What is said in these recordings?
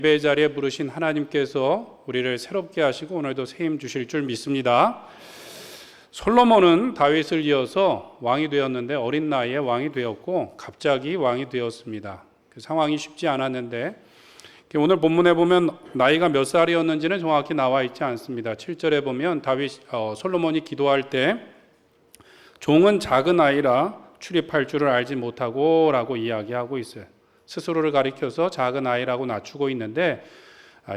예배 자리에 부르신 하나님께서 우리를 새롭게 하시고 오늘도 새 힘 주실 줄 믿습니다. 솔로몬은 다윗을 이어서 왕이 되었는데 어린 나이에 왕이 되었고 갑자기 왕이 되었습니다. 그 상황이 쉽지 않았는데 오늘 본문에 보면 나이가 몇 살이었는지는 정확히 나와 있지 않습니다. 7절에 보면 솔로몬이 기도할 때 종은 작은 아이라 출입할 줄을 알지 못하고 라고 이야기하고 있어요. 스스로를 가리켜서 작은 아이라고 낮추고 있는데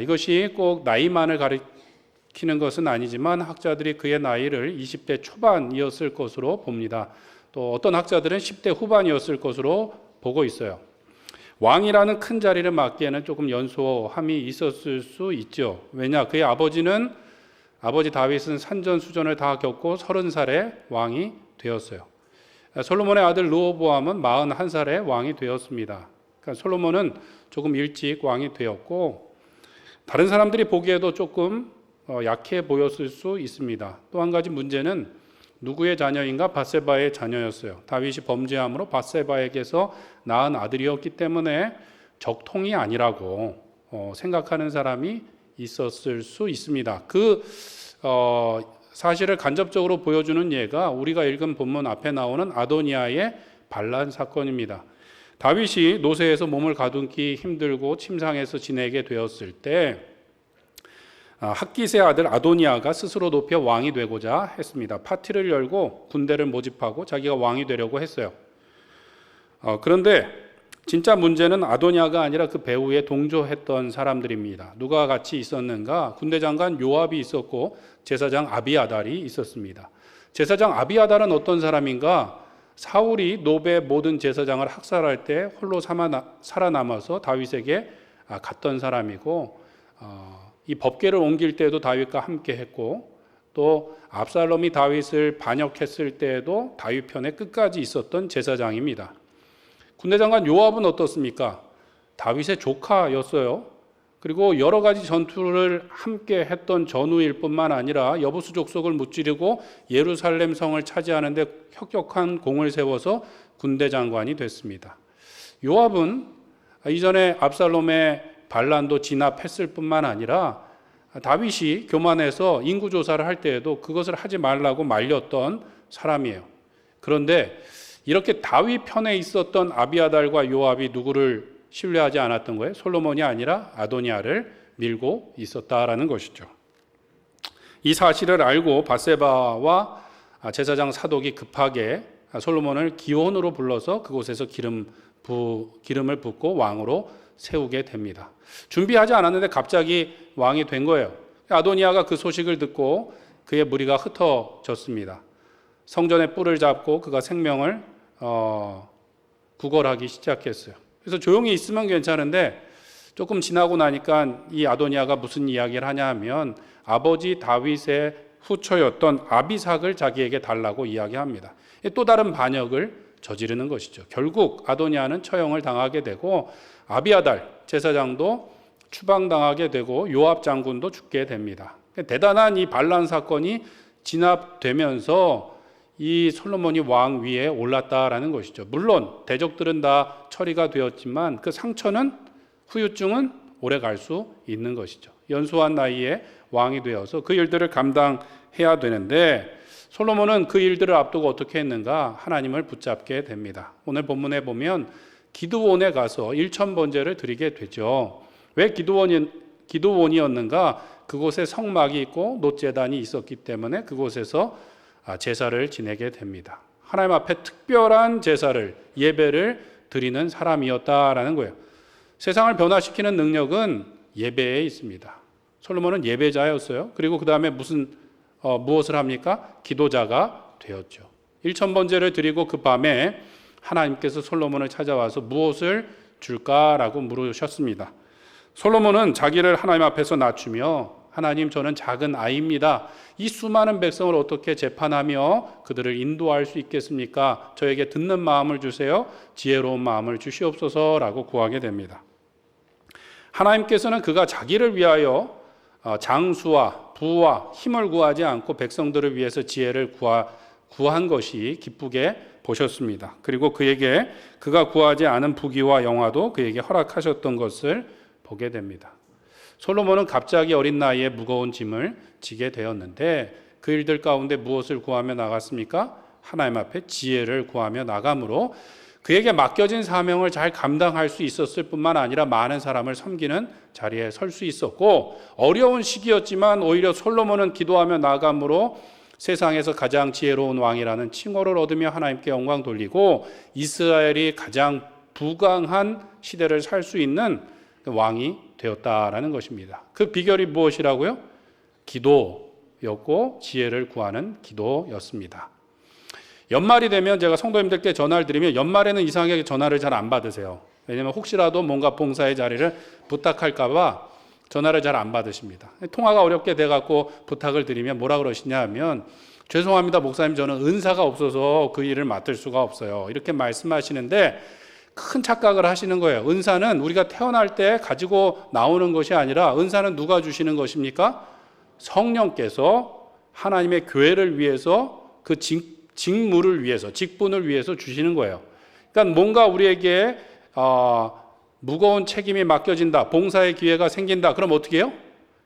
이것이 꼭 나이만을 가리키는 것은 아니지만 학자들이 그의 나이를 20대 초반이었을 것으로 봅니다. 또 어떤 학자들은 10대 후반이었을 것으로 보고 있어요. 왕이라는 큰 자리를 맡기에는 조금 연소함이 있었을 수 있죠. 왜냐? 그의 아버지 다윗은 산전수전을 다 겪고 30살에 왕이 되었어요. 솔로몬의 아들 르호보암은 41살에 왕이 되었습니다. 그러니까 솔로몬은 조금 일찍 왕이 되었고 다른 사람들이 보기에도 조금 약해 보였을 수 있습니다. 또 한 가지 문제는 누구의 자녀인가? 밧세바의 자녀였어요. 다윗이 범죄함으로 밧세바에게서 낳은 아들이었기 때문에 적통이 아니라고 생각하는 사람이 있었을 수 있습니다. 그 사실을 간접적으로 보여주는 예가 우리가 읽은 본문 앞에 나오는 아도니아의 반란 사건입니다. 다윗이 노새에서 몸을 가둔기 힘들고 침상에서 지내게 되었을 때 핫깃의 아들 아도니아가 스스로 높여 왕이 되고자 했습니다. 파티를 열고 군대를 모집하고 자기가 왕이 되려고 했어요. 그런데 진짜 문제는 아도니아가 아니라 그 배후에 동조했던 사람들입니다. 누가 같이 있었는가? 군대 장관 요압이 있었고 제사장 아비아달이 있었습니다. 제사장 아비아달은 어떤 사람인가? 사울이 노베 모든 제사장을 학살할 때 홀로 살아남아서 다윗에게 갔던 사람이고 이 법궤를 옮길 때도 다윗과 함께 했고 또 압살롬이 다윗을 반역했을 때에도 다윗 편에 끝까지 있었던 제사장입니다. 군대 장관 요압은 어떻습니까? 다윗의 조카였어요. 그리고 여러 가지 전투를 함께 했던 전우일 뿐만 아니라 여부수 족속을 무찌르고 예루살렘 성을 차지하는 데 혁혁한 공을 세워서 군대 장관이 됐습니다. 요압은 이전에 압살롬의 반란도 진압했을 뿐만 아니라 다윗이 교만해서 인구조사를 할 때에도 그것을 하지 말라고 말렸던 사람이에요. 그런데 이렇게 다윗 편에 있었던 아비아달과 요압이 누구를 신뢰하지 않았던 거예요? 솔로몬이 아니라 아도니아를 밀고 있었다라는 것이죠. 이 사실을 알고 밧세바와 제사장 사독이 급하게 솔로몬을 기온으로 불러서 그곳에서 기름을 붓고 왕으로 세우게 됩니다. 준비하지 않았는데 갑자기 왕이 된 거예요. 아도니아가 그 소식을 듣고 그의 무리가 흩어졌습니다. 성전의 뿔을 잡고 그가 생명을 구걸하기 시작했어요. 그래서 조용히 있으면 괜찮은데 조금 지나고 나니까 이 아도니아가 무슨 이야기를 하냐 하면 아버지 다윗의 후처였던 아비삭을 자기에게 달라고 이야기합니다. 또 다른 반역을 저지르는 것이죠. 결국 아도니아는 처형을 당하게 되고 아비아달 제사장도 추방당하게 되고 요압 장군도 죽게 됩니다. 대단한 이 반란 사건이 진압되면서 이 솔로몬이 왕 위에 올랐다라는 것이죠. 물론 대적들은 다 처리가 되었지만 그 상처는 후유증은 오래 갈 수 있는 것이죠. 연소한 나이에 왕이 되어서 그 일들을 감당해야 되는데 솔로몬은 그 일들을 앞두고 어떻게 했는가? 하나님을 붙잡게 됩니다. 오늘 본문에 보면 기드온에 가서 1000번제를 드리게 되죠. 왜 기드온이었는가? 그곳에 성막이 있고 놋제단이 있었기 때문에 그곳에서 제사를 지내게 됩니다. 하나님 앞에 특별한 제사를 예배를 드리는 사람이었다라는 거예요. 세상을 변화시키는 능력은 예배에 있습니다. 솔로몬은 예배자였어요. 그리고 그 다음에 무엇을 합니까? 기도자가 되었죠. 1000번제를 드리고 그 밤에 하나님께서 솔로몬을 찾아와서 무엇을 줄까라고 물으셨습니다. 솔로몬은 자기를 하나님 앞에서 낮추며 하나님, 저는 작은 아이입니다. 이 수많은 백성을 어떻게 재판하며 그들을 인도할 수 있겠습니까? 저에게 듣는 마음을 주세요. 지혜로운 마음을 주시옵소서라고 구하게 됩니다. 하나님께서는 그가 자기를 위하여 장수와 부와 힘을 구하지 않고 백성들을 위해서 지혜를 구한 것이 기쁘게 보셨습니다. 그리고 그가 구하지 않은 부귀와 영화도 그에게 허락하셨던 것을 보게 됩니다. 솔로몬은 갑자기 어린 나이에 무거운 짐을 지게 되었는데 그 일들 가운데 무엇을 구하며 나갔습니까? 하나님 앞에 지혜를 구하며 나가므로 그에게 맡겨진 사명을 잘 감당할 수 있었을 뿐만 아니라 많은 사람을 섬기는 자리에 설 수 있었고, 어려운 시기였지만 오히려 솔로몬은 기도하며 나감으로 세상에서 가장 지혜로운 왕이라는 칭호를 얻으며 하나님께 영광 돌리고 이스라엘이 가장 부강한 시대를 살 수 있는 왕이 되었다라는 것입니다. 그 비결이 무엇이라고요? 기도였고 지혜를 구하는 기도였습니다. 연말이 되면 제가 성도님들께 전화를 드리면 연말에는 이상하게 전화를 잘 안 받으세요. 왜냐하면 혹시라도 뭔가 봉사의 자리를 부탁할까 봐 전화를 잘 안 받으십니다. 통화가 어렵게 돼갖고 부탁을 드리면 뭐라 그러시냐 하면 죄송합니다 목사님, 저는 은사가 없어서 그 일을 맡을 수가 없어요, 이렇게 말씀하시는데 큰 착각을 하시는 거예요. 은사는 우리가 태어날 때 가지고 나오는 것이 아니라 은사는 누가 주시는 것입니까? 성령께서 하나님의 교회를 위해서 그 직무를 위해서, 직분을 위해서 주시는 거예요. 그러니까 뭔가 우리에게 무거운 책임이 맡겨진다, 봉사의 기회가 생긴다, 그럼 어떻게 해요?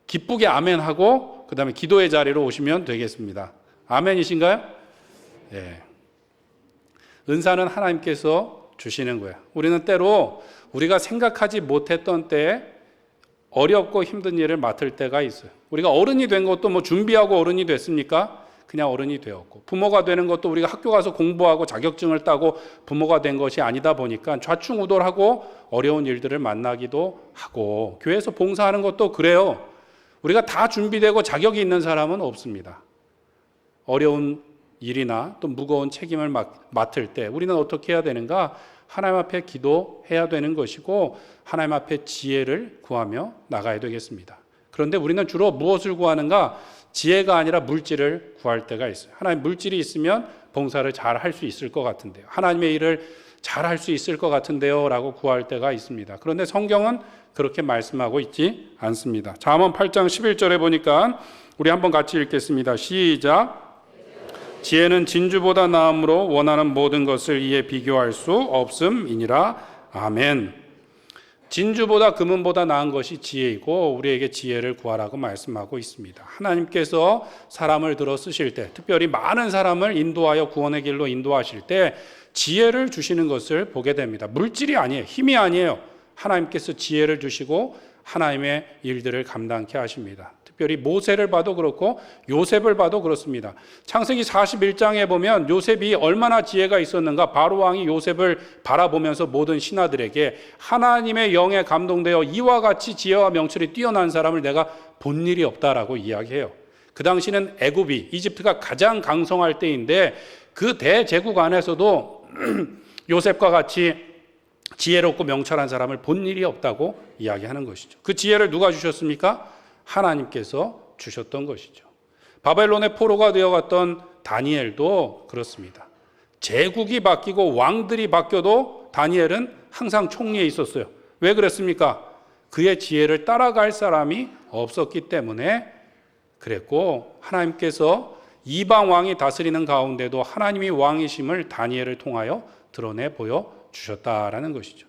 기쁘게 아멘하고 그 다음에 기도의 자리로 오시면 되겠습니다. 아멘이신가요? 네. 은사는 하나님께서 주시는 거예요. 우리는 때로 우리가 생각하지 못했던 때에 어렵고 힘든 일을 맡을 때가 있어요. 우리가 어른이 된 것도 뭐 준비하고 어른이 됐습니까? 그냥 어른이 되었고, 부모가 되는 것도 우리가 학교 가서 공부하고 자격증을 따고 부모가 된 것이 아니다 보니까 좌충우돌하고 어려운 일들을 만나기도 하고, 교회에서 봉사하는 것도 그래요. 우리가 다 준비되고 자격이 있는 사람은 없습니다. 어려운 일이나 또 무거운 책임을 맡을 때 우리는 어떻게 해야 되는가? 하나님 앞에 기도해야 되는 것이고 하나님 앞에 지혜를 구하며 나가야 되겠습니다. 그런데 우리는 주로 무엇을 구하는가? 지혜가 아니라 물질을 구할 때가 있어요. 하나님, 물질이 있으면 봉사를 잘 할 수 있을 것 같은데요, 하나님의 일을 잘 할 수 있을 것 같은데요 라고 구할 때가 있습니다. 그런데 성경은 그렇게 말씀하고 있지 않습니다. 잠언 8장 11절에 보니까 우리 한번 같이 읽겠습니다. 시작. 지혜는 진주보다 나음으로 원하는 모든 것을 이에 비교할 수 없음이니라. 아멘. 진주보다 금은보다 나은 것이 지혜이고 우리에게 지혜를 구하라고 말씀하고 있습니다. 하나님께서 사람을 들어 쓰실 때, 특별히 많은 사람을 인도하여 구원의 길로 인도하실 때 지혜를 주시는 것을 보게 됩니다. 물질이 아니에요, 힘이 아니에요. 하나님께서 지혜를 주시고 하나님의 일들을 감당케 하십니다. 특별히 모세를 봐도 그렇고 요셉을 봐도 그렇습니다. 창세기 41장에 보면 요셉이 얼마나 지혜가 있었는가. 바로 왕이 요셉을 바라보면서 모든 신하들에게 하나님의 영에 감동되어 이와 같이 지혜와 명철이 뛰어난 사람을 내가 본 일이 없다라고 이야기해요. 그 당시는 애굽이, 이집트가 가장 강성할 때인데 그 대제국 안에서도 요셉과 같이 지혜롭고 명철한 사람을 본 일이 없다고 이야기하는 것이죠. 그 지혜를 누가 주셨습니까? 하나님께서 주셨던 것이죠. 바벨론의 포로가 되어갔던 다니엘도 그렇습니다. 제국이 바뀌고 왕들이 바뀌어도 다니엘은 항상 총리에 있었어요. 왜 그랬습니까? 그의 지혜를 따라갈 사람이 없었기 때문에 그랬고, 하나님께서 이방 왕이 다스리는 가운데도 하나님이 왕이심을 다니엘을 통하여 드러내 보여주셨다라는 것이죠.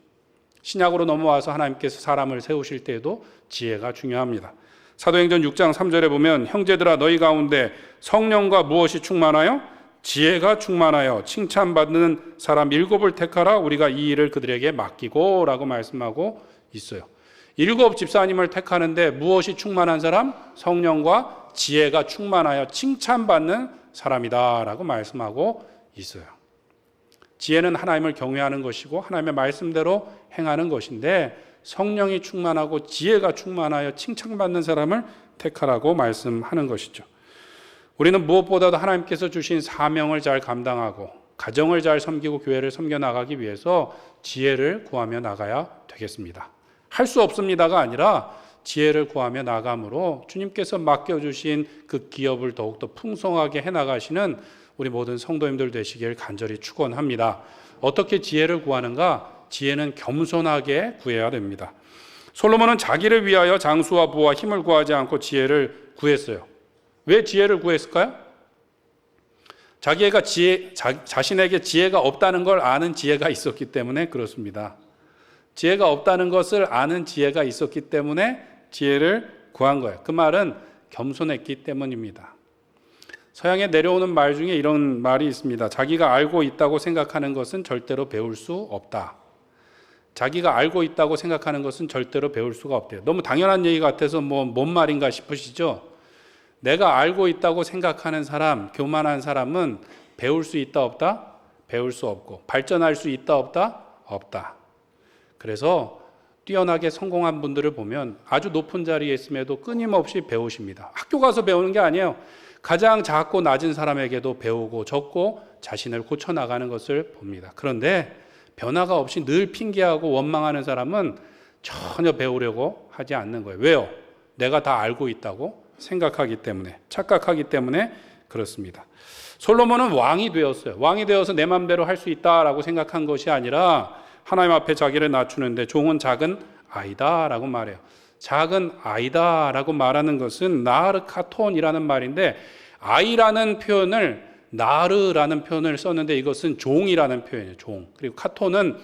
신약으로 넘어와서 하나님께서 사람을 세우실 때에도 지혜가 중요합니다. 사도행전 6장 3절에 보면 형제들아 너희 가운데 성령과 무엇이 충만하여? 지혜가 충만하여 칭찬받는 사람 7을 택하라. 우리가 이 일을 그들에게 맡기고 라고 말씀하고 있어요. 7 집사님을 택하는데 무엇이 충만한 사람? 성령과 지혜가 충만하여 칭찬받는 사람이다 라고 말씀하고 있어요. 지혜는 하나님을 경외하는 것이고 하나님의 말씀대로 행하는 것인데, 성령이 충만하고 지혜가 충만하여 칭찬받는 사람을 택하라고 말씀하는 것이죠. 우리는 무엇보다도 하나님께서 주신 사명을 잘 감당하고 가정을 잘 섬기고 교회를 섬겨 나가기 위해서 지혜를 구하며 나가야 되겠습니다. 할 수 없습니다가 아니라 지혜를 구하며 나감으로 주님께서 맡겨주신 그 기업을 더욱더 풍성하게 해나가시는 우리 모든 성도님들 되시길 간절히 축원합니다. 어떻게 지혜를 구하는가? 지혜는 겸손하게 구해야 됩니다. 솔로몬은 자기를 위하여 장수와 부와 힘을 구하지 않고 지혜를 구했어요. 왜 지혜를 구했을까요? 자신에게 지혜가 없다는 걸 아는 지혜가 있었기 때문에 그렇습니다. 지혜가 없다는 것을 아는 지혜가 있었기 때문에 지혜를 구한 거예요. 그 말은 겸손했기 때문입니다. 서양에 내려오는 말 중에 이런 말이 있습니다. 자기가 알고 있다고 생각하는 것은 절대로 배울 수 없다. 자기가 알고 있다고 생각하는 것은 절대로 배울 수가 없대요. 너무 당연한 얘기 같아서 뭔 말인가 싶으시죠? 내가 알고 있다고 생각하는 사람, 교만한 사람은 배울 수 있다 없다? 배울 수 없고, 발전할 수 있다 없다? 없다. 그래서 뛰어나게 성공한 분들을 보면 아주 높은 자리에 있음에도 끊임없이 배우십니다. 학교 가서 배우는 게 아니에요. 가장 작고 낮은 사람에게도 배우고 적고 자신을 고쳐나가는 것을 봅니다. 그런데 변화가 없이 늘 핑계하고 원망하는 사람은 전혀 배우려고 하지 않는 거예요. 왜요? 내가 다 알고 있다고 생각하기 때문에, 착각하기 때문에 그렇습니다. 솔로몬은 왕이 되었어요. 왕이 되어서 내 맘대로 할 수 있다라고 생각한 것이 아니라 하나님 앞에 자기를 낮추는데 종은 작은 아이다 라고 말해요. 작은 아이다 라고 말하는 것은 나르카톤이라는 말인데, 아이라는 표현을 나르라는 표현을 썼는데 이것은 종이라는 표현이에요. 종. 그리고 카톤은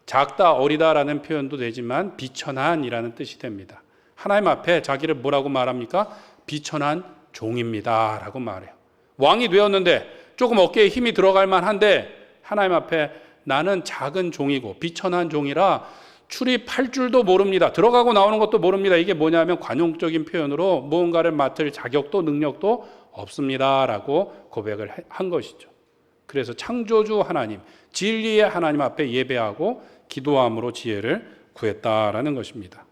작다 어리다라는 표현도 되지만 비천한이라는 뜻이 됩니다. 하나님 앞에 자기를 뭐라고 말합니까? 비천한 종입니다 라고 말해요. 왕이 되었는데 조금 어깨에 힘이 들어갈 만한데 하나님 앞에 나는 작은 종이고 비천한 종이라 출입할 줄도 모릅니다. 들어가고 나오는 것도 모릅니다. 이게 뭐냐면 관용적인 표현으로 무언가를 맡을 자격도 능력도 없습니다 라고 고백을 한 것이죠. 그래서 창조주 하나님, 진리의 하나님 앞에 예배하고 기도함으로 지혜를 구했다라는 것입니다.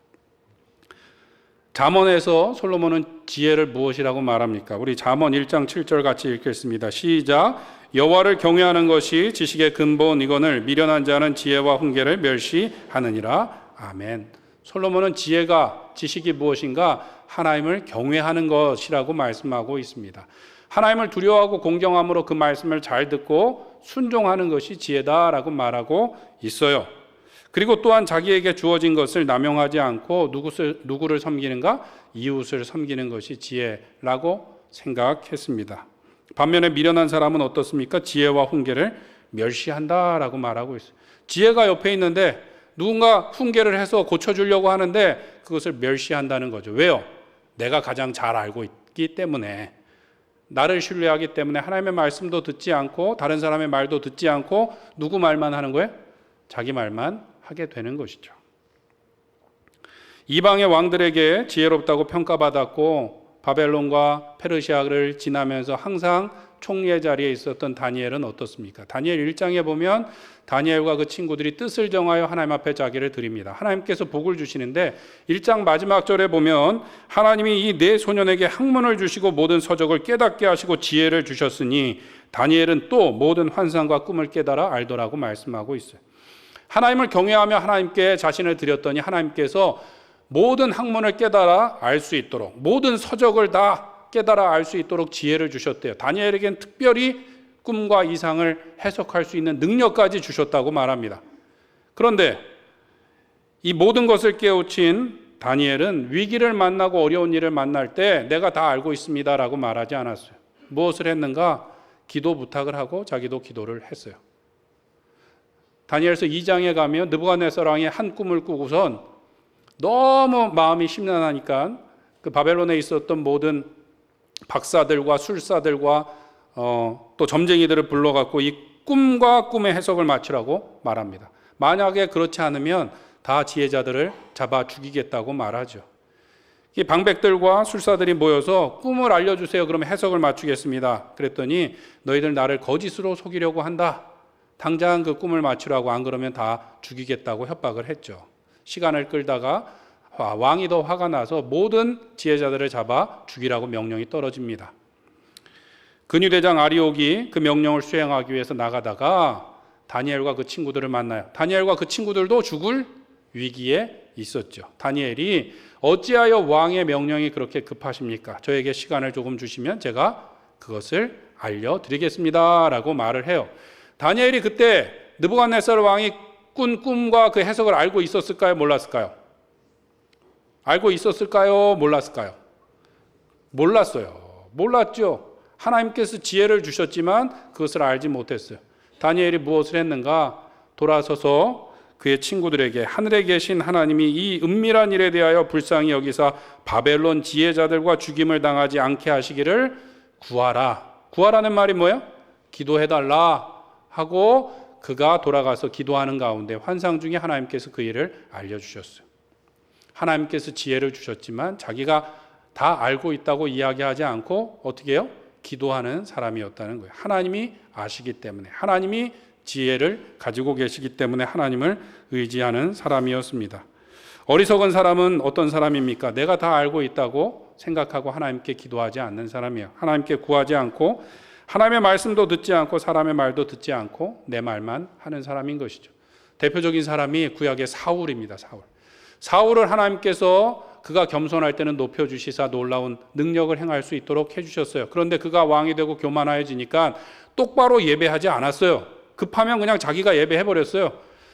잠언에서 솔로몬은 지혜를 무엇이라고 말합니까? 우리 잠언 1장 7절 같이 읽겠습니다. 시작. 여호와를 경외하는 것이 지식의 근본이거늘 미련한 자는 지혜와 훈계를 멸시하느니라. 아멘. 솔로몬은 지식이 무엇인가? 하나님을 경외하는 것이라고 말씀하고 있습니다. 하나님을 두려워하고 공경함으로 그 말씀을 잘 듣고 순종하는 것이 지혜다라고 말하고 있어요. 그리고 또한 자기에게 주어진 것을 남용하지 않고 누구를 섬기는가? 이웃을 섬기는 것이 지혜라고 생각했습니다. 반면에 미련한 사람은 어떻습니까? 지혜와 훈계를 멸시한다라고 말하고 있어요. 지혜가 옆에 있는데 누군가 훈계를 해서 고쳐주려고 하는데 그것을 멸시한다는 거죠. 왜요? 내가 가장 잘 알고 있기 때문에, 나를 신뢰하기 때문에 하나님의 말씀도 듣지 않고 다른 사람의 말도 듣지 않고 누구 말만 하는 거예요? 자기 말만 하게 되는 것이죠. 이방의 왕들에게 지혜롭다고 평가받았고 바벨론과 페르시아를 지나면서 항상 총리의 자리에 있었던 다니엘은 어떻습니까? 다니엘 1장에 보면 다니엘과 그 친구들이 뜻을 정하여 하나님 앞에 자기를 드립니다. 하나님께서 복을 주시는데 1장 마지막 절에 보면 하나님이 이 네 소년에게 학문을 주시고 모든 서적을 깨닫게 하시고 지혜를 주셨으니 다니엘은 또 모든 환상과 꿈을 깨달아 알더라고 말씀하고 있어요. 하나님을 경외하며 하나님께 자신을 드렸더니 하나님께서 모든 학문을 깨달아 알 수 있도록, 모든 서적을 다 깨달아 알 수 있도록 지혜를 주셨대요. 다니엘에겐 특별히 꿈과 이상을 해석할 수 있는 능력까지 주셨다고 말합니다. 그런데 이 모든 것을 깨우친 다니엘은 위기를 만나고 어려운 일을 만날 때 내가 다 알고 있습니다라고 말하지 않았어요. 무엇을 했는가? 기도 부탁을 하고 자기도 기도를 했어요. 다니엘서 2장에 가면 느부갓네살 왕이 한 꿈을 꾸고선 너무 마음이 심란하니까 그 바벨론에 있었던 모든 박사들과 술사들과 또 점쟁이들을 불러갖고 이 꿈과 꿈의 해석을 맞추라고 말합니다. 만약에 그렇지 않으면 다 지혜자들을 잡아 죽이겠다고 말하죠. 이 방백들과 술사들이 모여서 꿈을 알려주세요. 그러면 해석을 맞추겠습니다. 그랬더니 너희들 나를 거짓으로 속이려고 한다. 당장 그 꿈을 맞추라고, 안 그러면 다 죽이겠다고 협박을 했죠. 시간을 끌다가 왕이 더 화가 나서 모든 지혜자들을 잡아 죽이라고 명령이 떨어집니다. 근위대장 아리옥이 그 명령을 수행하기 위해서 나가다가 다니엘과 그 친구들을 만나요. 다니엘과 그 친구들도 죽을 위기에 있었죠. 다니엘이 어찌하여 왕의 명령이 그렇게 급하십니까? 저에게 시간을 조금 주시면 제가 그것을 알려드리겠습니다 라고 말을 해요. 다니엘이 그때 느부갓네살 왕이 꾼 꿈과 그 해석을 알고 있었을까요? 몰랐을까요? 알고 있었을까요? 몰랐을까요? 몰랐어요. 몰랐죠. 하나님께서 지혜를 주셨지만 그것을 알지 못했어요. 다니엘이 무엇을 했는가? 돌아서서 그의 친구들에게 하늘에 계신 하나님이 이 은밀한 일에 대하여 불쌍히 여기사 바벨론 지혜자들과 죽임을 당하지 않게 하시기를 구하라. 구하라는 말이 뭐예요? 기도해달라 하고 그가 돌아가서 기도하는 가운데 환상 중에 하나님께서 그 일을 알려주셨어요. 하나님께서 지혜를 주셨지만 자기가 다 알고 있다고 이야기하지 않고 어떻게 해요? 기도하는 사람이었다는 거예요. 하나님이 아시기 때문에, 하나님이 지혜를 가지고 계시기 때문에 하나님을 의지하는 사람이었습니다. 어리석은 사람은 어떤 사람입니까? 내가 다 알고 있다고 생각하고 하나님께 기도하지 않는 사람이에요. 하나님께 구하지 않고 하나님의 말씀도 듣지 않고 사람의 말도 듣지 않고 내 말만 하는 사람인 것이죠. 대표적인 사람이 구약의 사울입니다. 사울을 하나님께서 그가 겸손할 때는 높여주시사 놀라운 능력을 행할 수 있도록 해주셨어요. 그런데 그가 왕이 되고 교만해지니까 똑바로 예배하지 않았어요. 급하면 그냥 자기가 예배해버렸어요.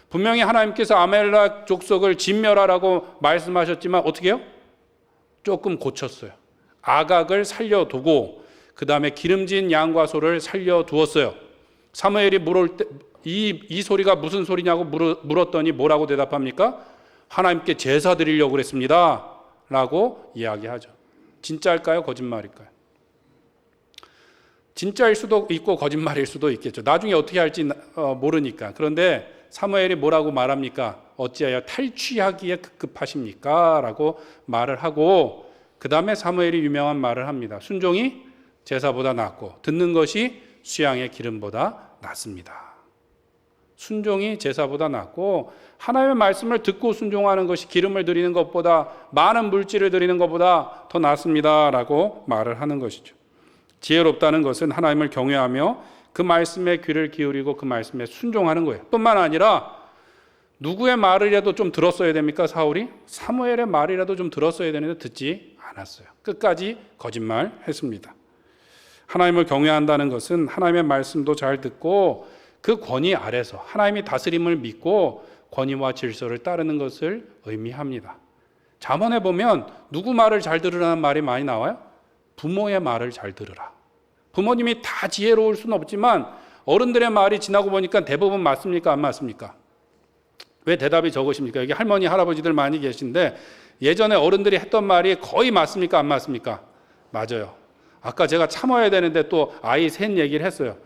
분명히 하나님께서 아말렉 족속을 진멸하라고 말씀하셨지만 어떻게 해요? 조금 고쳤어요. 아각을 살려두고 그 다음에 기름진 양과 소를 살려두었어요. 사무엘이 물을 때 이 소리가 무슨 소리냐고 물었더니 뭐라고 대답합니까? 하나님께 제사 드리려고 그랬습니다 라고 이야기하죠. 진짜일까요? 거짓말일까요? 진짜일 수도 있고 거짓말일 수도 있겠죠. 나중에 어떻게 할지 모르니까. 그런데 사무엘이 뭐라고 말합니까? 어찌하여 탈취하기에 급급하십니까? 라고 말을 하고 그 다음에 사무엘이 유명한 말을 합니다. 순종이 제사보다 낫고 듣는 것이 수양의 기름보다 낫습니다. 순종이 제사보다 낫고 하나님의 말씀을 듣고 순종하는 것이 기름을 드리는 것보다 많은 물질을 드리는 것보다 더 낫습니다 라고 말을 하는 것이죠. 지혜롭다는 것은 하나님을 경외하며 그 말씀에 귀를 기울이고 그 말씀에 순종하는 거예요. 뿐만 아니라 누구의 말이라도 좀 들었어야 됩니까? 사울이? 사무엘의 말이라도 좀 들었어야 되는데 듣지 않았어요. 끝까지 거짓말했습니다. 하나님을 경외한다는 것은 하나님의 말씀도 잘 듣고 그 권위 아래서 하나님이 다스림을 믿고 권위와 질서를 따르는 것을 의미합니다. 잠언에 보면 누구 말을 잘 들으라는 말이 많이 나와요? 부모의 말을 잘 들으라. 부모님이 다 지혜로울 수는 없지만 어른들의 말이 지나고 보니까 대부분 맞습니까? 안 맞습니까? 왜 대답이 적으십니까? 여기 할머니, 할아버지들 많이 계신데 예전에 어른들이 했던 말이 거의 맞습니까? 안 맞습니까? 맞아요. 아까 제가 참아야 되는데 또 아이 셋 얘기를 했어요.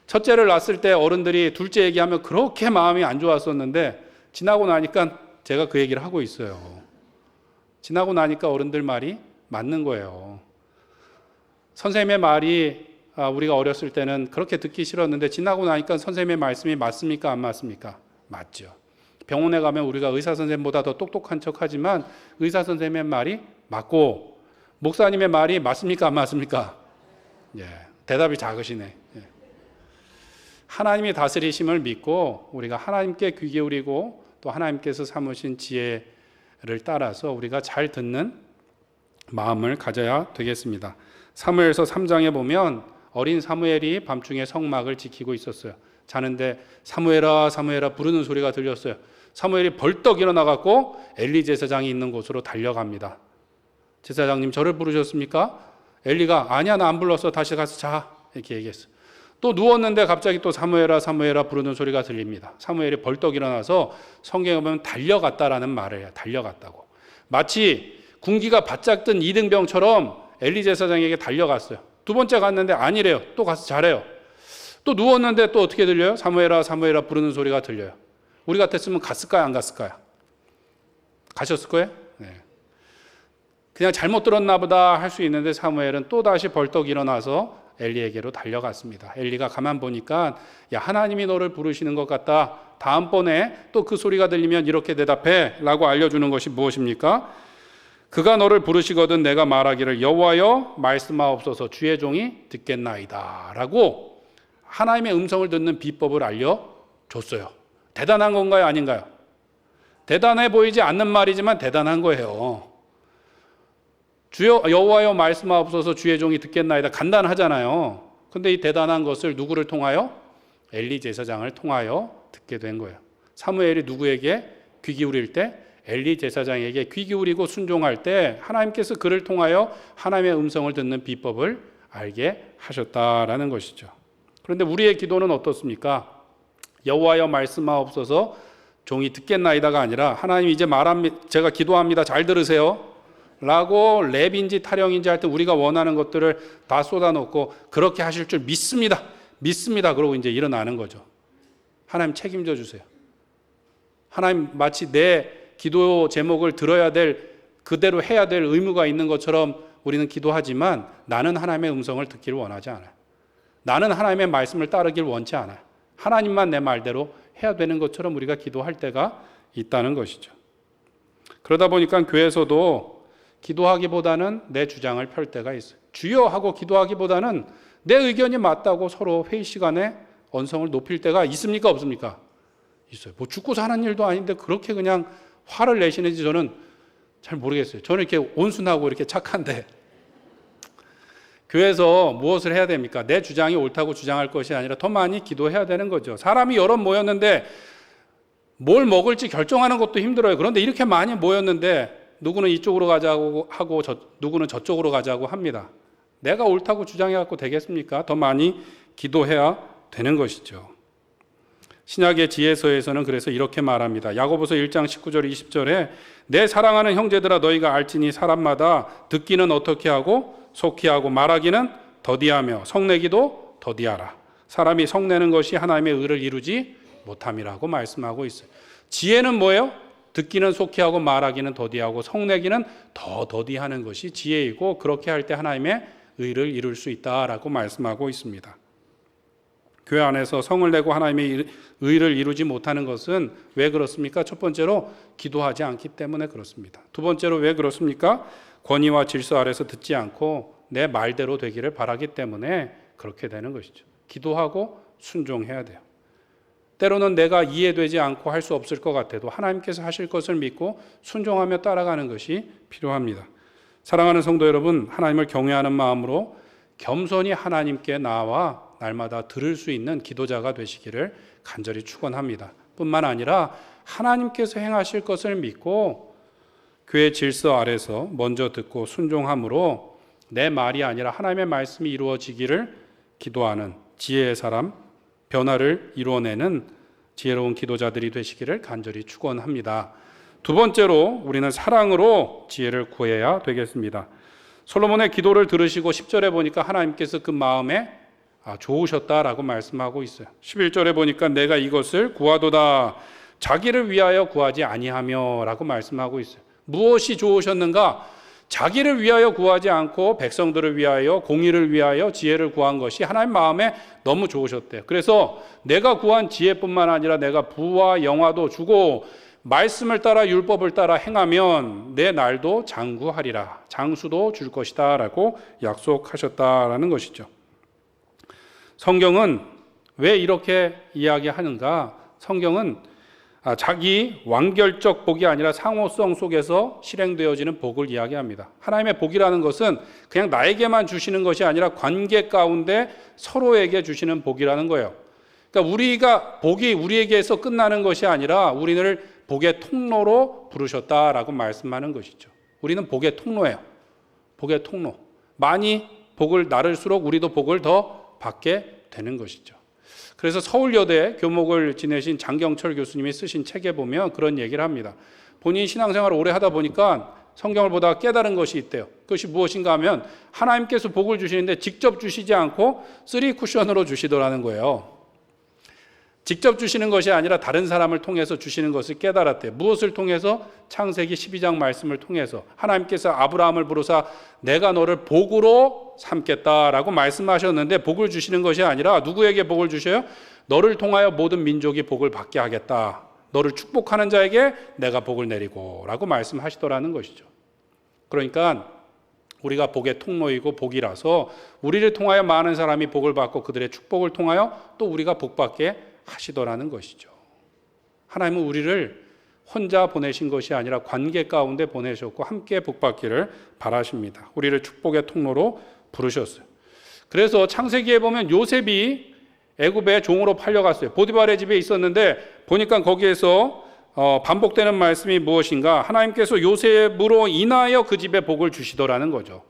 첫째를 낳았을 때 어른들이 둘째 얘기하면 그렇게 마음이 안 좋았었는데 지나고 나니까 제가 그 얘기를 하고 있어요. 지나고 나니까 어른들 말이 맞는 거예요. 선생님의 말이 우리가 어렸을 때는 그렇게 듣기 싫었는데 지나고 나니까 선생님의 말씀이 맞습니까? 안 맞습니까? 맞죠. 병원에 가면 우리가 의사 선생님보다 더 똑똑한 척하지만 의사 선생님의 말이 맞고 목사님의 말이 맞습니까? 안 맞습니까? 예, 대답이 작으시네. 예. 하나님이 다스리심을 믿고 우리가 하나님께 귀 기울이고 또 하나님께서 삼으신 지혜를 따라서 우리가 잘 듣는 마음을 가져야 되겠습니다. 사무엘서 3장에 보면 어린 사무엘이 밤중에 성막을 지키고 있었어요. 자는데 사무엘아 사무엘아 부르는 소리가 들렸어요. 사무엘이 벌떡 일어나갖고 엘리 제사장이 있는 곳으로 달려갑니다. 제사장님 저를 부르셨습니까? 엘리가 아니야 나 안 불렀어 다시 가서 자 이렇게 얘기했어요. 또 누웠는데 갑자기 또 사무엘아 사무엘아 부르는 소리가 들립니다. 사무엘이 벌떡 일어나서 성경에 보면 달려갔다라는 말을 해요. 달려갔다고. 마치 군기가 바짝 든 이등병처럼 엘리 제사장에게 달려갔어요. 두 번째 갔는데 아니래요. 또 가서 자래요. 또 누웠는데 또 어떻게 들려요? 사무엘아 사무엘아 부르는 소리가 들려요. 우리 같았으면 갔을까요? 안 갔을까요? 가셨을 거예요? 네. 그냥 잘못 들었나 보다 할 수 있는데 사무엘은 또다시 벌떡 일어나서 엘리에게로 달려갔습니다. 엘리가 가만 보니까 야 하나님이 너를 부르시는 것 같다. 다음번에 또 그 소리가 들리면 이렇게 대답해 라고 알려주는 것이 무엇입니까? 그가 너를 부르시거든 내가 말하기를 여호와여 말씀하옵소서 주의 종이 듣겠나이다 라고 하나님의 음성을 듣는 비법을 알려줬어요. 대단한 건가요? 아닌가요? 대단해 보이지 않는 말이지만 대단한 거예요. 주여 여호와여 말씀하옵소서 주의 종이 듣겠나이다. 간단하잖아요. 근데 이 대단한 것을 누구를 통하여? 엘리 제사장을 통하여 듣게 된 거예요. 사무엘이 누구에게 귀 기울일 때? 엘리 제사장에게 귀 기울이고 순종할 때 하나님께서 그를 통하여 하나님의 음성을 듣는 비법을 알게 하셨다라는 것이죠. 그런데 우리의 기도는 어떻습니까? 여호와여 말씀하옵소서 종이 듣겠나이다가 아니라 하나님 이제 제가 기도합니다. 잘 들으세요. 라고 랩인지 타령인지 할 때 우리가 원하는 것들을 다 쏟아놓고 그렇게 하실 줄 믿습니다. 믿습니다. 그러고 이제 일어나는 거죠. 하나님 책임져 주세요. 하나님 마치 내 기도 제목을 들어야 될 그대로 해야 될 의무가 있는 것처럼 우리는 기도하지만 나는 하나님의 음성을 듣기를 원하지 않아요. 나는 하나님의 말씀을 따르길 원치 않아요. 하나님만 내 말대로 해야 되는 것처럼 우리가 기도할 때가 있다는 것이죠. 그러다 보니까 교회에서도 기도하기보다는 내 주장을 펼 때가 있어요. 주여 하고 기도하기보다는 내 의견이 맞다고 서로 회의 시간에 언성을 높일 때가 있습니까? 없습니까? 있어요. 뭐 죽고 사는 일도 아닌데 그렇게 그냥 화를 내시는지 저는 잘 모르겠어요. 저는 이렇게 온순하고 이렇게 착한데 교회에서 무엇을 해야 됩니까? 내 주장이 옳다고 주장할 것이 아니라 더 많이 기도해야 되는 거죠. 사람이 여럿 모였는데 뭘 먹을지 결정하는 것도 힘들어요. 그런데 이렇게 많이 모였는데 누구는 이쪽으로 가자고 하고 누구는 저쪽으로 가자고 합니다. 내가 옳다고 주장해갖고 되겠습니까? 더 많이 기도해야 되는 것이죠. 신약의 지혜서에서는 그래서 이렇게 말합니다. 야고보서 1장 19절 20절에 내 사랑하는 형제들아 너희가 알지니 사람마다 듣기는 어떻게 하고 속히 하고 말하기는 더디하며 성내기도 더디하라. 사람이 성내는 것이 하나님의 의를 이루지 못함이라고 말씀하고 있어요. 지혜는 뭐예요? 듣기는 속히 하고 말하기는 더디하고 성내기는 더 더디하는 것이 지혜이고 그렇게 할 때 하나님의 의를 이룰 수 있다라고 말씀하고 있습니다. 교회 안에서 성을 내고 하나님의 의를 이루지 못하는 것은 왜 그렇습니까? 첫 번째로 기도하지 않기 때문에 그렇습니다. 두 번째로 왜 그렇습니까? 권위와 질서 아래서 듣지 않고 내 말대로 되기를 바라기 때문에 그렇게 되는 것이죠. 기도하고 순종해야 돼요. 때로는 내가 이해되지 않고 할 수 없을 것 같아도 하나님께서 하실 것을 믿고 순종하며 따라가는 것이 필요합니다. 사랑하는 성도 여러분, 하나님을 경외하는 마음으로 겸손히 하나님께 나와 날마다 들을 수 있는 기도자가 되시기를 간절히 축원합니다. 뿐만 아니라 하나님께서 행하실 것을 믿고 교회 질서 아래서 먼저 듣고 순종함으로 내 말이 아니라 하나님의 말씀이 이루어지기를 기도하는 지혜의 사람, 변화를 이루어내는 지혜로운 기도자들이 되시기를 간절히 축원합니다. 두 번째로 우리는 사랑으로 지혜를 구해야 되겠습니다. 솔로몬의 기도를 들으시고 10절에 보니까 하나님께서 그 마음에 좋으셨다라고 말씀하고 있어요. 11절에 보니까 내가 이것을 구하도다 자기를 위하여 구하지 아니하며 라고 말씀하고 있어요. 무엇이 좋으셨는가? 자기를 위하여 구하지 않고 백성들을 위하여 공의를 위하여 지혜를 구한 것이 하나님 마음에 너무 좋으셨대요. 그래서 내가 구한 지혜뿐만 아니라 내가 부와 영화도 주고 말씀을 따라 율법을 따라 행하면 내 날도 장구하리라. 장수도 줄 것이다 라고 약속하셨다라는 것이죠. 성경은 왜 이렇게 이야기하는가? 성경은 자기 완결적 복이 아니라 상호성 속에서 실행되어지는 복을 이야기합니다. 하나님의 복이라는 것은 그냥 나에게만 주시는 것이 아니라 관계 가운데 서로에게 주시는 복이라는 거예요. 그러니까 우리가 복이 우리에게서 끝나는 것이 아니라 우리를 복의 통로로 부르셨다라고 말씀하는 것이죠. 우리는 복의 통로예요. 복의 통로. 많이 복을 나를수록 우리도 복을 더 받게 되는 것이죠. 그래서 서울여대 교목을 지내신 장경철 교수님이 쓰신 책에 보면 그런 얘기를 합니다. 본인이 신앙생활을 오래 하다 보니까 성경을 보다가 깨달은 것이 있대요. 그것이 무엇인가 하면 하나님께서 복을 주시는데 직접 주시지 않고 3쿠션으로 주시더라는 거예요. 직접 주시는 것이 아니라 다른 사람을 통해서 주시는 것을 깨달았대요. 무엇을 통해서? 창세기 12장 말씀을 통해서 하나님께서 아브라함을 부르사 내가 너를 복으로 삼겠다라고 말씀하셨는데 복을 주시는 것이 아니라 누구에게 복을 주셔요? 너를 통하여 모든 민족이 복을 받게 하겠다. 너를 축복하는 자에게 내가 복을 내리고 라고 말씀하시더라는 것이죠. 그러니까 우리가 복의 통로이고 복이라서 우리를 통하여 많은 사람이 복을 받고 그들의 축복을 통하여 또 우리가 복받게 하시더라는 것이죠. 하나님은 우리를 혼자 보내신 것이 아니라 관계 가운데 보내셨고 함께 복받기를 바라십니다. 우리를 축복의 통로로 부르셨어요. 그래서 창세기에 보면 요셉이 애굽의 종으로 팔려갔어요. 보디발의 집에 있었는데 보니까 거기에서 반복되는 말씀이 무엇인가? 하나님께서 요셉으로 인하여 그 집에 복을 주시더라는 거죠.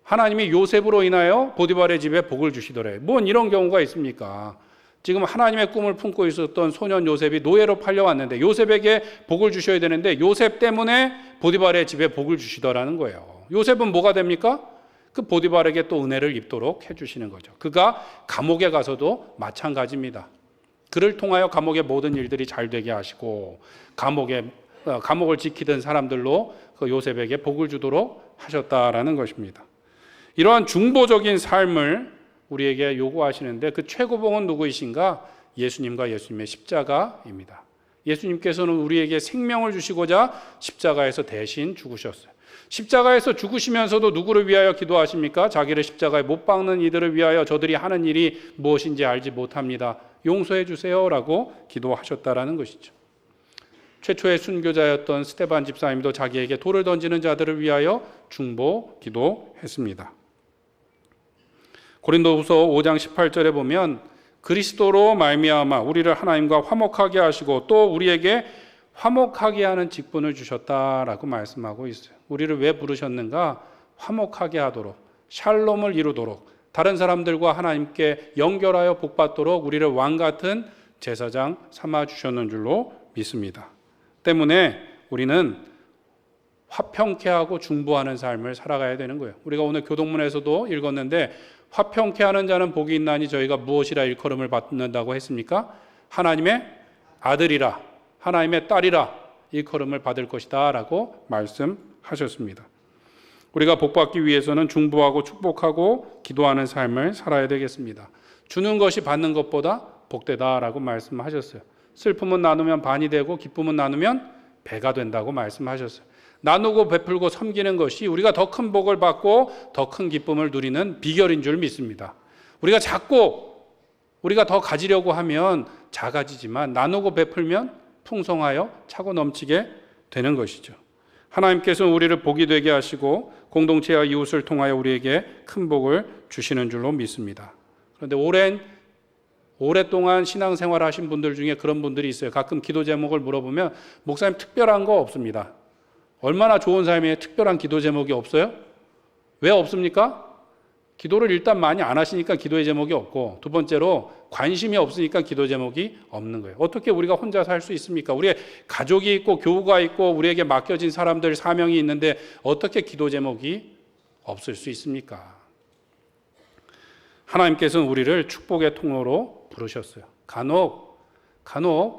하나님이 요셉으로 인하여 보디발의 집에 복을 주시더래요. 뭔 이런 경우가 있습니까? 지금 하나님의 꿈을 품고 있었던 소년 요셉이 노예로 팔려왔는데 요셉에게 복을 주셔야 되는데 요셉 때문에 보디발의 집에 복을 주시더라는 거예요. 요셉은 뭐가 됩니까? 그 보디발에게 또 은혜를 입도록 해주시는 거죠. 그가 감옥에 가서도 마찬가지입니다. 그를 통하여 감옥의 모든 일들이 잘 되게 하시고 감옥을 지키던 사람들로 그 요셉에게 복을 주도록 하셨다라는 것입니다. 이러한 중보적인 삶을 우리에게 요구하시는데 그 최고봉은 누구이신가? 예수님과 예수님의 십자가입니다. 예수님께서는 우리에게 생명을 주시고자 십자가에서 대신 죽으셨어요. 십자가에서 죽으시면서도 누구를 위하여 기도하십니까? 자기를 십자가에 못 박는 이들을 위하여 저들이 하는 일이 무엇인지 알지 못합니다. 용서해 주세요라고 기도하셨다라는 것이죠. 최초의 순교자였던 스데반 집사님도 자기에게 돌을 던지는 자들을 위하여 중보 기도했습니다. 고린도후서 5장 18절에 보면 그리스도로 말미암아 우리를 하나님과 화목하게 하시고 또 우리에게 화목하게 하는 직분을 주셨다라고 말씀하고 있어요. 우리를 왜 부르셨는가? 화목하게 하도록, 샬롬을 이루도록, 다른 사람들과 하나님께 연결하여 복받도록 우리를 왕같은 제사장 삼아 주셨는 줄로 믿습니다. 때문에 우리는 화평케 하고 중보하는 삶을 살아가야 되는 거예요. 우리가 오늘 교동문에서도 읽었는데 화평케 하는 자는 복이 있나니 저희가 무엇이라 일컬음을 받는다고 했습니까? 하나님의 아들이라, 하나님의 딸이라 일컬음을 받을 것이다 라고 말씀하셨습니다. 우리가 복받기 위해서는 중보하고 축복하고 기도하는 삶을 살아야 되겠습니다. 주는 것이 받는 것보다 복되다라고 말씀하셨어요. 슬픔은 나누면 반이 되고 기쁨은 나누면 배가 된다고 말씀하셨어요. 나누고 베풀고 섬기는 것이 우리가 더 큰 복을 받고 더 큰 기쁨을 누리는 비결인 줄 믿습니다. 우리가 자꾸 우리가 더 가지려고 하면 작아지지만 나누고 베풀면 풍성하여 차고 넘치게 되는 것이죠. 하나님께서는 우리를 복이 되게 하시고 공동체와 이웃을 통하여 우리에게 큰 복을 주시는 줄로 믿습니다. 그런데 오랫동안 신앙생활 하신 분들 중에 그런 분들이 있어요. 가끔 기도 제목을 물어보면 목사님 특별한 거 없습니다. 얼마나 좋은 삶에 특별한 기도 제목이 없어요? 왜 없습니까? 기도를 일단 많이 안 하시니까 기도의 제목이 없고 두 번째로 관심이 없으니까 기도 제목이 없는 거예요. 어떻게 우리가 혼자 살 수 있습니까? 우리의 가족이 있고 교우가 있고 우리에게 맡겨진 사람들 사명이 있는데 어떻게 기도 제목이 없을 수 있습니까? 하나님께서는 우리를 축복의 통로로 부르셨어요. 간혹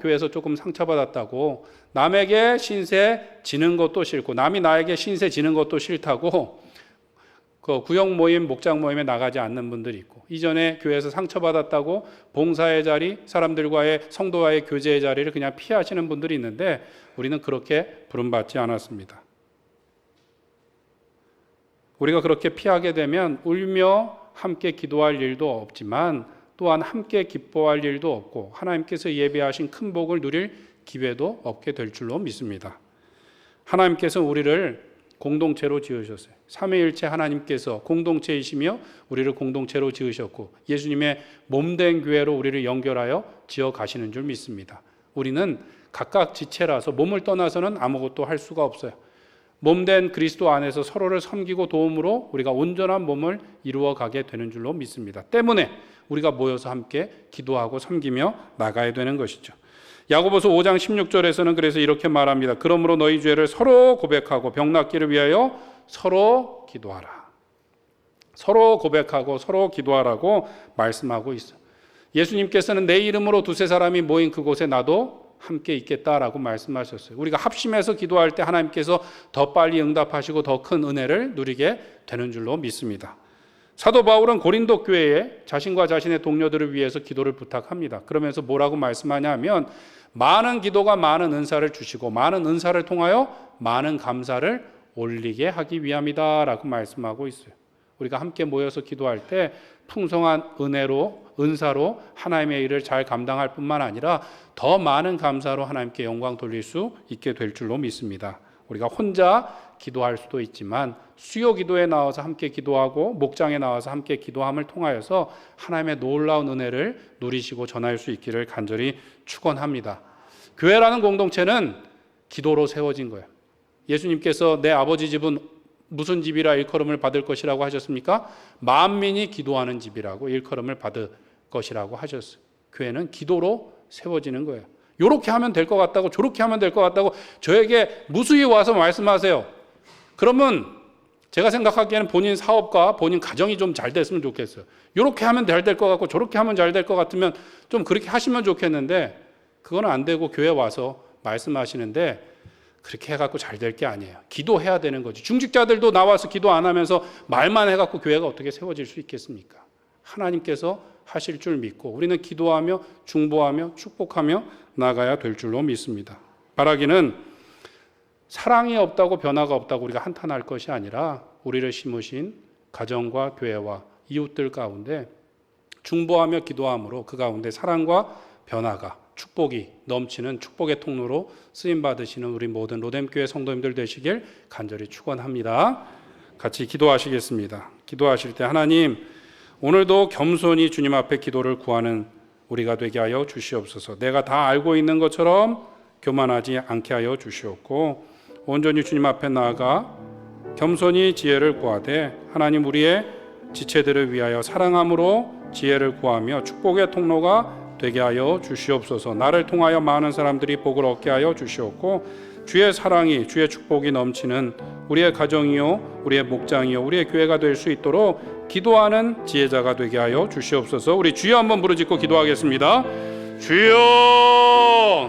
교회에서 조금 상처받았다고 남에게 신세 지는 것도 싫고 남이 나에게 신세 지는 것도 싫다고 그 구역 모임, 목장 모임에 나가지 않는 분들이 있고 이전에 교회에서 상처받았다고 봉사의 자리, 사람들과의 성도와의 교제의 자리를 그냥 피하시는 분들이 있는데 우리는 그렇게 부름받지 않았습니다. 우리가 그렇게 피하게 되면 울며 함께 기도할 일도 없지만 또한 함께 기뻐할 일도 없고 하나님께서 예비하신 큰 복을 누릴 기회도 없게 될 줄로 믿습니다. 하나님께서 우리를 공동체로 지으셨어요. 삼위일체 하나님께서 공동체이시며 우리를 공동체로 지으셨고 예수님의 몸된 교회로 우리를 연결하여 지어 가시는 줄 믿습니다. 우리는 각각 지체라서 몸을 떠나서는 아무것도 할 수가 없어요. 몸된 그리스도 안에서 서로를 섬기고 도움으로 우리가 온전한 몸을 이루어 가게 되는 줄로 믿습니다. 때문에 우리가 모여서 함께 기도하고 섬기며 나가야 되는 것이죠. 야고보서 5장 16절에서는 그래서 이렇게 말합니다. 그러므로 너희 죄를 서로 고백하고 병낫기를 위하여 서로 기도하라. 서로 고백하고 서로 기도하라고 말씀하고 있어요. 예수님께서는 내 이름으로 두세 사람이 모인 그곳에 나도 함께 있겠다라고 말씀하셨어요. 우리가 합심해서 기도할 때 하나님께서 더 빨리 응답하시고 더 큰 은혜를 누리게 되는 줄로 믿습니다. 사도 바울은 고린도 교회에 자신과 자신의 동료들을 위해서 기도를 부탁합니다. 그러면서 뭐라고 말씀하냐 하면 많은 기도가 많은 은사를 주시고 많은 은사를 통하여 많은 감사를 올리게 하기 위함이다 라고 말씀하고 있어요. 우리가 함께 모여서 기도할 때 풍성한 은사로 하나님의 일을 잘 감당할 뿐만 아니라 더 많은 감사로 하나님께 영광 돌릴 수 있게 될 줄로 믿습니다. 우리가 혼자 기도할 수도 있지만 수요 기도에 나와서 함께 기도하고 목장에 나와서 함께 기도함을 통하여서 하나님의 놀라운 은혜를 누리시고 전할 수 있기를 간절히 축원합니다. 교회라는 공동체는 기도로 세워진 거예요. 예수님께서 내 아버지 집은 무슨 집이라 일컬음을 받을 것이라고 하셨습니까? 만민이 기도하는 집이라고 일컬음을 받을 것이라고 하셨어요. 교회는 기도로 세워지는 거예요. 이렇게 하면 될 것 같다고 저렇게 하면 될 것 같다고 저에게 무수히 와서 말씀하세요. 그러면 제가 생각하기에는 본인 사업과 본인 가정이 좀 잘 됐으면 좋겠어요. 이렇게 하면 잘 될 것 같고 저렇게 하면 잘 될 것 같으면 좀 그렇게 하시면 좋겠는데 그건 안 되고 교회 와서 말씀하시는데 그렇게 해갖고 잘 될 게 아니에요. 기도해야 되는 거지. 중직자들도 나와서 기도 안 하면서 말만 해갖고 교회가 어떻게 세워질 수 있겠습니까? 하나님께서 하실 줄 믿고 우리는 기도하며 중보하며 축복하며 나가야 될 줄로 믿습니다. 바라기는 사랑이 없다고 변화가 없다고 우리가 한탄할 것이 아니라 우리를 심으신 가정과 교회와 이웃들 가운데 중보하며 기도함으로 그 가운데 사랑과 변화가 축복이 넘치는 축복의 통로로 쓰임받으시는 우리 모든 로뎀교회 성도님들 되시길 간절히 축원합니다. 같이 기도하시겠습니다. 기도하실 때 하나님 오늘도 겸손히 주님 앞에 기도를 구하는 우리가 되게 하여 주시옵소서. 내가 다 알고 있는 것처럼 교만하지 않게 하여 주시옵고 온전히 주님 앞에 나아가 겸손히 지혜를 구하되 하나님 우리의 지체들을 위하여 사랑함으로 지혜를 구하며 축복의 통로가 되게 하여 주시옵소서. 나를 통하여 많은 사람들이 복을 얻게 하여 주시옵고 주의 사랑이 주의 축복이 넘치는 우리의 가정이요 우리의 목장이요 우리의 교회가 될 수 있도록 기도하는 지혜자가 되게 하여 주시옵소서. 우리 주여 한번 부르짖고 기도하겠습니다. 주여